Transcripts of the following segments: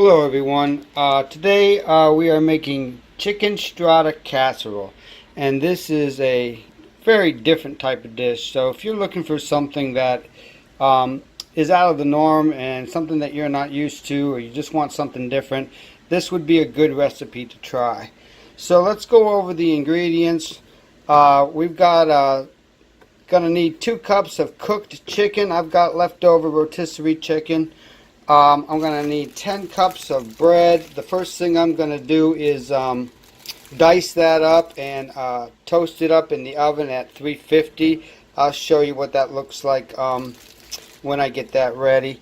Hello everyone. Today we are making chicken strata casserole, and this is a very different type of dish. So if you're looking for something that is out of the norm and something that you're not used to, or you just want something different, this would be a good recipe to try. So let's go over the ingredients. We've got gonna need 2 cups of cooked chicken. I've got leftover rotisserie chicken. I'm going to need 10 cups of bread. The first thing I'm going to do is dice that up and toast it up in the oven at 350. I'll show you what that looks like when I get that ready.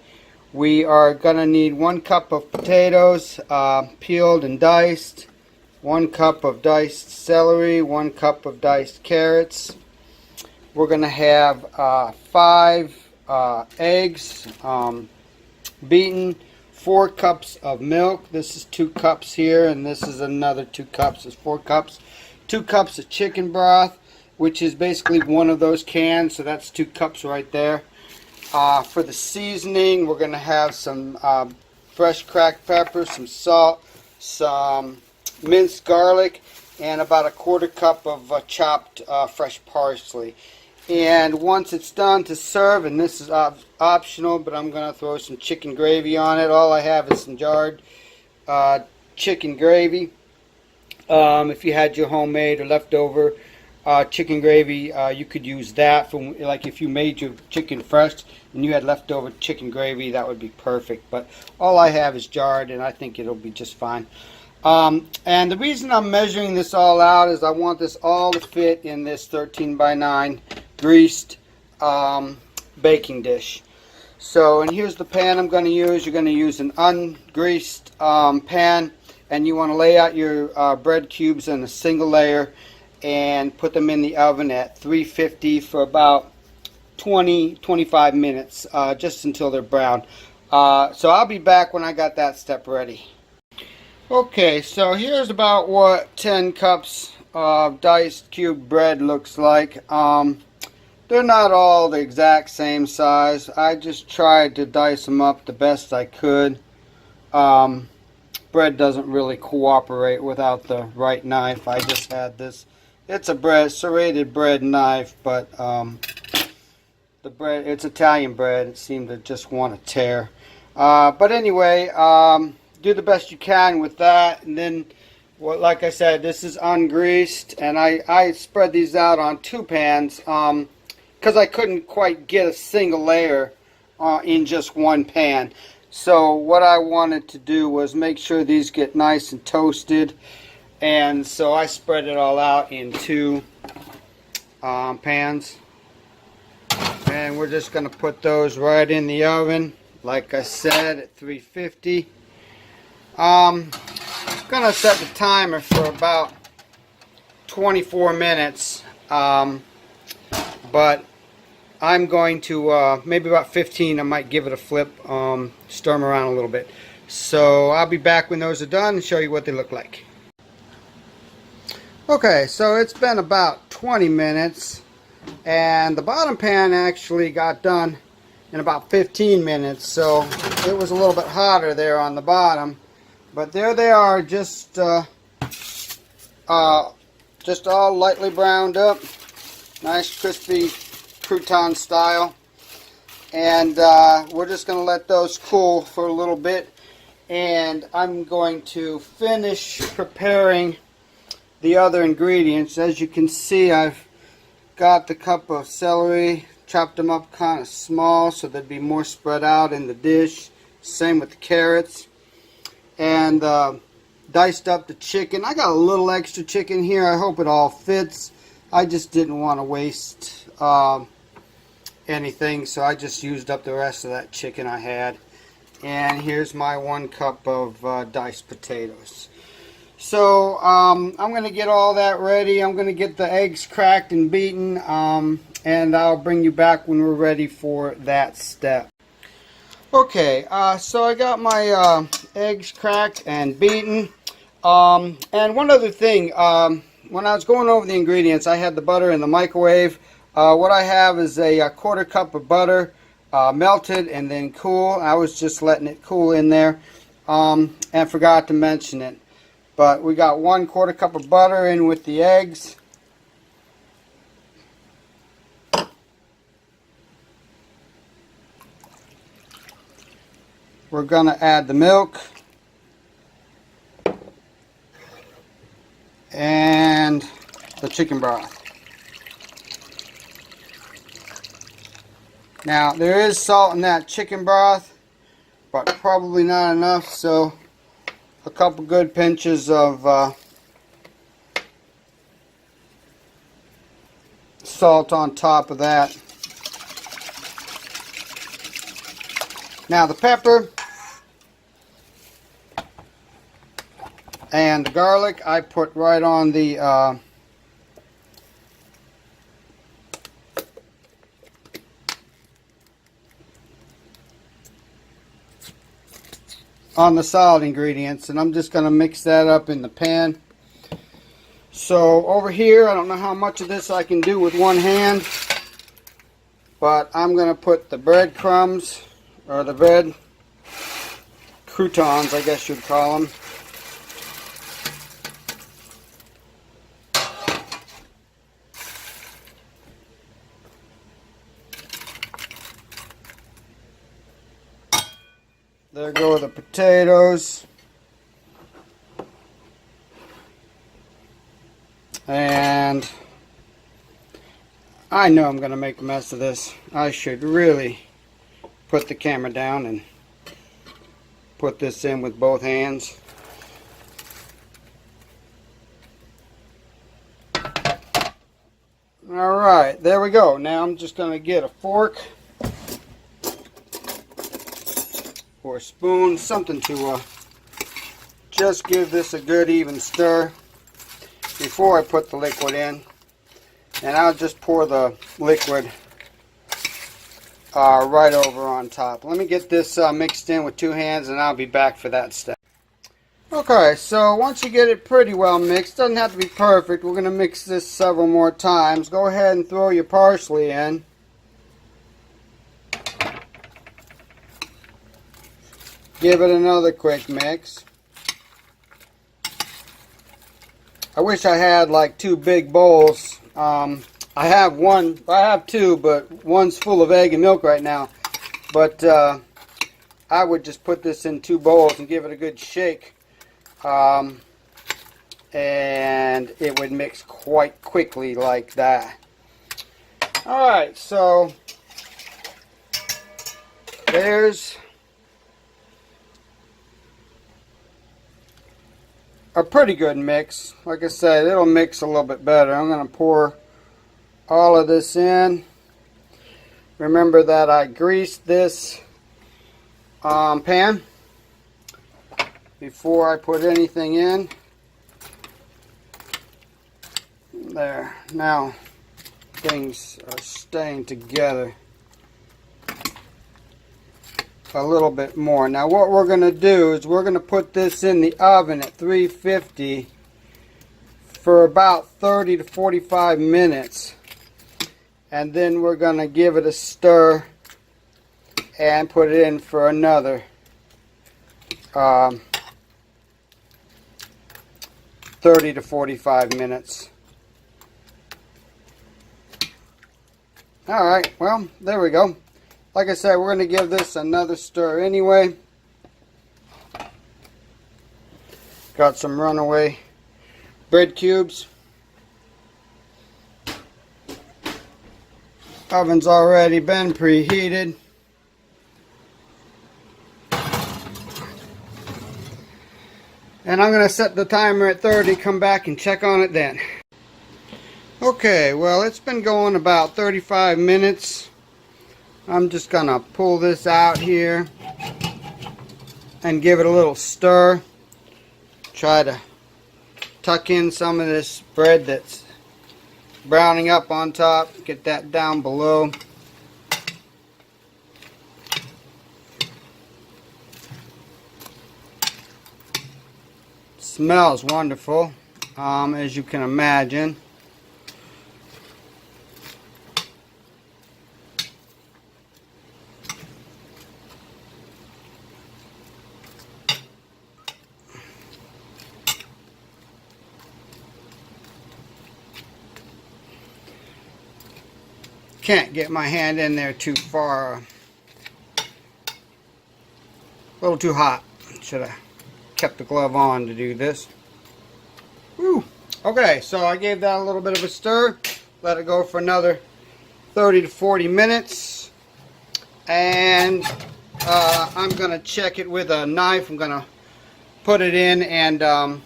We are going to need 1 cup of potatoes, peeled and diced, 1 cup of diced celery, 1 cup of diced carrots. We're going to have 5 eggs, beaten, 4 cups of milk. This is 2 cups here, and this is another 2 cups. It's 4 cups. 2 cups of chicken broth, which is basically one of those cans, so that's 2 cups right there. For the seasoning, we're going to have some fresh cracked pepper, some salt, some minced garlic, and about 1/4 cup of chopped fresh parsley. And once it's done to serve, and this is optional, but I'm going to throw some chicken gravy on it. All I have is some jarred chicken gravy. If you had your homemade or leftover chicken gravy, you could use that. For, like if you made your chicken fresh and you had leftover chicken gravy, that would be perfect. But all I have is jarred, and I think it'll be just fine. And the reason I'm measuring this all out is I want this all to fit in this 13 by 9 greased baking dish. So, and here's the pan I'm going to use. You're going to use an ungreased pan, and you want to lay out your bread cubes in a single layer and put them in the oven at 350 for about 20-25 minutes, just until they're brown. So I'll be back when I got that step ready. Okay, so here's about what 10 cups of diced cube bread looks like. They're not all the exact same size. I just tried to dice them up the best I could. Bread doesn't really cooperate without the right knife. I just had this. It's a serrated bread knife, but the bread, it's Italian bread. It seemed to just want to tear. But anyway, do the best you can with that. And then, like I said, this is ungreased, and I spread these out on 2 pans. Because I couldn't quite get a single layer in just 1 pan. So what I wanted to do was make sure these get nice and toasted, and so I spread it all out in 2 pans, and we're just going to put those right in the oven, like I said, at 350. I'm going to set the timer for about 24 minutes. But I'm going to, maybe about 15, I might give it a flip, stir them around a little bit. So I'll be back when those are done and show you what they look like. Okay, so it's been about 20 minutes, and the bottom pan actually got done in about 15 minutes, so it was a little bit hotter there on the bottom. But there they are, just all lightly browned up. Nice crispy crouton style, and we're just going to let those cool for a little bit, and I'm going to finish preparing the other ingredients. As you can see, I've got the cup of celery, chopped them up kind of small so they'd be more spread out in the dish. Same with the carrots, and diced up the chicken. I got a little extra chicken here. I hope it all fits. I just didn't want to waste anything, so I just used up the rest of that chicken I had. And here's my 1 cup of diced potatoes. So I'm going to get all that ready. I'm going to get the eggs cracked and beaten, and I'll bring you back when we're ready for that step. Okay, so I got my eggs cracked and beaten. And one other thing, when I was going over the ingredients, I had the butter in the microwave. What I have is a 1/4 cup of butter, melted and then cool. I was just letting it cool in there. and forgot to mention it. But we got 1/4 cup of butter in with the eggs. We're going to add the milk and the chicken broth. Now, there is salt in that chicken broth, but probably not enough, so a couple good pinches of salt on top of that. Now the pepper and the garlic I put right on the solid ingredients, and I'm just going to mix that up in the pan. So over here, I don't know how much of this I can do with one hand, but I'm going to put the breadcrumbs, or the bread croutons, I guess you'd call them. There go the potatoes. And I know I'm going to make a mess of this. I should really put the camera down and put this in with both hands. Alright, there we go. Now I'm just going to get a fork or a spoon, something to just give this a good even stir before I put the liquid in. And I'll just pour the liquid right over on top. Let me get this mixed in with two hands, and I'll be back for that step. Okay, so once you get it pretty well mixed, doesn't have to be perfect, we're going to mix this several more times. Go ahead and throw your parsley in. Give it another quick mix. I wish I had like two big bowls. I have two, but one's full of egg and milk right now. But I would just put this in two bowls and give it a good shake. And it would mix quite quickly like that. Alright, so there's a pretty good mix. Like I said, it'll mix a little bit better. I'm going to pour all of this in. Remember that I greased this pan before I put anything in. There. Now things are staying together a little bit more. Now what we're going to do is we're going to put this in the oven at 350 for about 30 to 45 minutes, and then we're going to give it a stir and put it in for another 30 to 45 minutes. Alright, well, there we go. Like I said, we're going to give this another stir anyway. Got some runaway bread cubes. Oven's already been preheated. And I'm going to set the timer at 30, come back and check on it then. Okay, well, it's been going about 35 minutes. I'm just going to pull this out here and give it a little stir. Try to tuck in some of this bread that's browning up on top. Get that down below. Smells wonderful, as you can imagine. can't get my hand in there too far. A little too hot. Should have kept the glove on to do this. Whew. Okay, so I gave that a little bit of a stir. Let it go for another 30 to 40 minutes. And I'm going to check it with a knife. I'm going to put it in and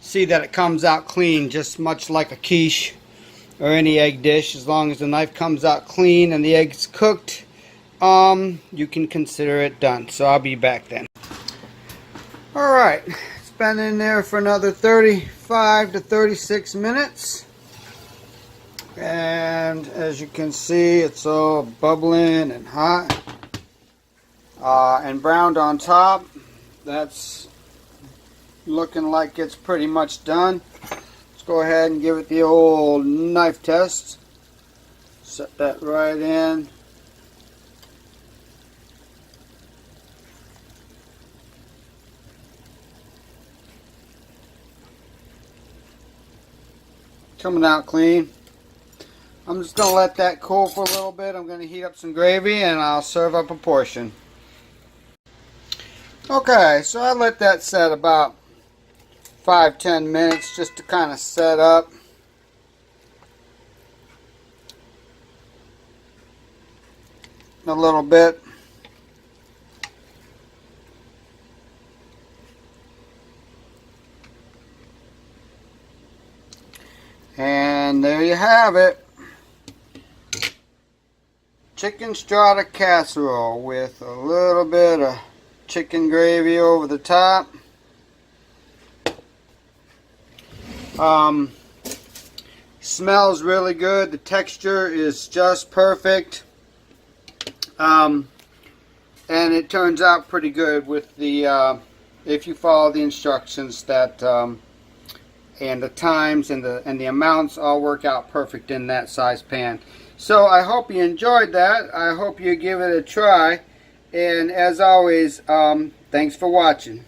see that it comes out clean, just much like a quiche or any egg dish. As long as the knife comes out clean and the egg's cooked, you can consider it done. So I'll be back then. Alright, it's been in there for another 35 to 36 minutes. And as you can see, it's all bubbling and hot and browned on top. That's looking like it's pretty much done. Let's go ahead and give it the old knife test. Set that right in. Coming out clean. I'm just going to let that cool for a little bit. I'm going to heat up some gravy and I'll serve up a portion. Okay, so I let that set about 5-10 minutes just to kind of set up. A little bit. And there you have it. Chicken Strata casserole with a little bit of chicken gravy over the top. Smells really good. The texture is just perfect. And it turns out pretty good with the if you follow the instructions that and the times and the amounts all work out perfect in that size pan. So I hope you enjoyed that. I hope you give it a try. And as always, thanks for watching.